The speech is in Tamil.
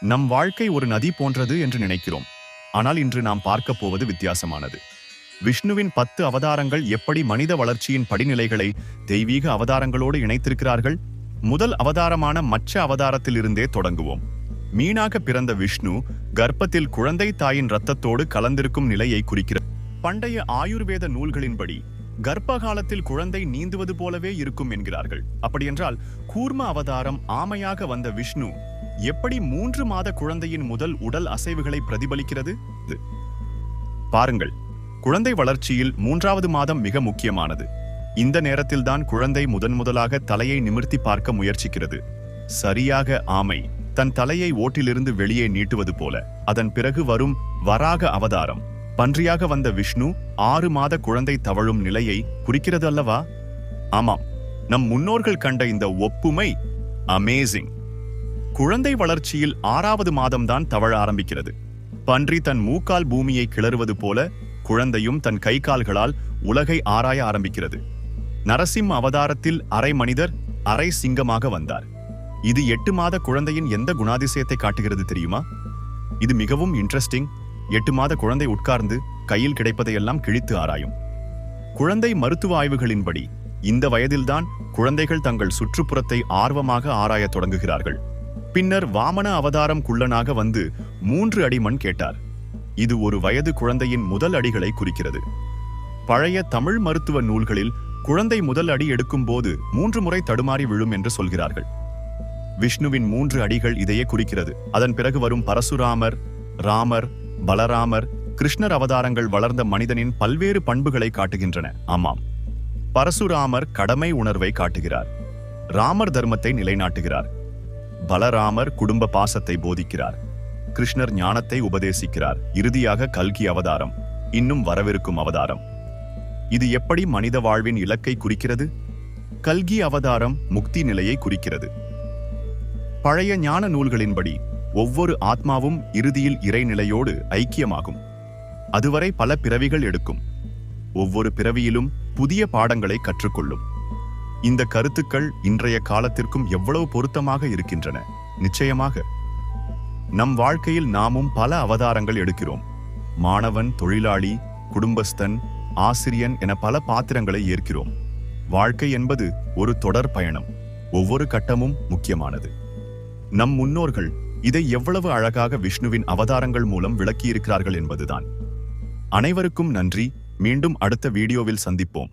நம் வாழ்க்கை ஒரு நதி போன்றது என்று நினைக்கிறோம். ஆனால் இன்று நாம் பார்க்க போவது வித்தியாசமானது. விஷ்ணுவின் 10 அவதாரங்கள் எப்படி மனித வளர்ச்சியின் படிநிலைகளை தெய்வீக அவதாரங்களோடு இணைத்திருக்கிறார்கள். முதல் அவதாரமான மச்ச அவதாரத்திலிருந்தே தொடங்குவோம். மீனாக பிறந்த விஷ்ணு கர்ப்பத்தில் குழந்தை தாயின் இரத்தத்தோடு கலந்திருக்கும் நிலையை குறிக்கிறது. பண்டைய ஆயுர்வேத நூல்களின்படி கர்ப்ப காலத்தில் குழந்தை நீந்துவது போலவே இருக்கும் என்கிறார்கள். அப்படியென்றால் கூர்ம அவதாரம் ஆமையாக வந்த விஷ்ணு எப்படி 3 மாத குழந்தையின் முதல் உடல் அசைவுகளை பிரதிபலிக்கிறது? பாருங்கள், குழந்தை வளர்ச்சியில் 3வது மாதம் மிக முக்கியமானது. இந்த நேரத்தில்தான் குழந்தை முதலாக தலையை நிமிர்த்தி பார்க்க முயற்சிக்கிறது. சரியாக ஆமை தன் தலையை ஓட்டிலிருந்து வெளியே நீட்டுவது போல. அதன் பிறகு வரும் வராக அவதாரம் பன்றியாக வந்த விஷ்ணு 6 மாத குழந்தை தவழும் நிலையை குறிக்கிறது அல்லவா? ஆமாம், நம் முன்னோர்கள் கண்ட இந்த ஒப்புமை அமேசிங். குழந்தை வளர்ச்சியில் 6வது மாதம்தான் தவழ ஆரம்பிக்கிறது. பன்றி தன் மூக்கால் பூமியை கிளறுவது போல குழந்தையும் தன் கை கால்களால் உலகை ஆராய ஆரம்பிக்கிறது. நரசிம்ம அவதாரத்தில் அரை மனிதர் அரை சிங்கமாக வந்தார். இது 8 மாத குழந்தையின் எந்த குணாதிசயத்தை காட்டுகிறது தெரியுமா? இது மிகவும் இன்ட்ரெஸ்டிங். 8 மாத குழந்தை உட்கார்ந்து கையில் கிடைப்பதையெல்லாம் கிழித்து ஆராயும். குழந்தை மருத்துவ ஆய்வுகளின்படி இந்த வயதில்தான் குழந்தைகள் தங்கள் சுற்றுப்புறத்தை ஆர்வமாக ஆராயத் தொடங்குகிறார்கள். பின்னர் வாமன அவதாரம் குள்ளனாக வந்து 3 அடி மண் கேட்டார். இது ஒரு வயது குழந்தையின் முதல் அடிகளை குறிக்கிறது. பழைய தமிழ் மருத்துவ நூல்களில் குழந்தை முதல் அடி எடுக்கும் போது 3 முறை தடுமாறி விழும் என்று சொல்கிறார்கள். விஷ்ணுவின் 3 அடிகள் இதையே குறிக்கிறது. அதன் பிறகு வரும் பரசுராமர், ராமர், பலராமர், கிருஷ்ணர் அவதாரங்கள் வளர்ந்த மனிதனின் பல்வேறு பண்புகளை காட்டுகின்றன. ஆமாம், பரசுராமர் கடமை உணர்வை காட்டுகிறார். ராமர் தர்மத்தை நிலைநாட்டுகிறார். பலராமர் குடும்ப பாசத்தை போதிக்கிறார். கிருஷ்ணர் ஞானத்தை உபதேசிக்கிறார். இறுதியாக கல்கி அவதாரம், இன்னும் வரவிருக்கும் அவதாரம். இது எப்படி மனித வாழ்வின் இலக்கை குறிக்கிறது? கல்கி அவதாரம் முக்தி நிலையை குறிக்கிறது. பழைய ஞான நூல்களின்படி ஒவ்வொரு ஆத்மாவும் இறுதியில் இறைநிலையோடு ஐக்கியமாகும். அதுவரை பல பிறவிகள் எடுக்கும். ஒவ்வொரு பிறவியிலும் புதிய பாடங்களை கற்றுக்கொள்ளும். இந்த கருத்துக்கள் இன்றைய காலத்திற்கும் எவ்வளவு பொருத்தமாக இருக்கின்றன. நிச்சயமாக நம் வாழ்க்கையில் நாமும் பல அவதாரங்கள் எடுக்கிறோம். மாணவன், தொழிலாளி, குடும்பஸ்தன், ஆசிரியன் என பல பாத்திரங்களை ஏற்கிறோம். வாழ்க்கை என்பது ஒரு தொடர் பயணம். ஒவ்வொரு கட்டமும் முக்கியமானது. நம் முன்னோர்கள் இதை எவ்வளவு அழகாக விஷ்ணுவின் அவதாரங்கள் மூலம் விளக்கியிருக்கிறார்கள் என்பதுதான். அனைவருக்கும் நன்றி. மீண்டும் அடுத்த வீடியோவில் சந்திப்போம்.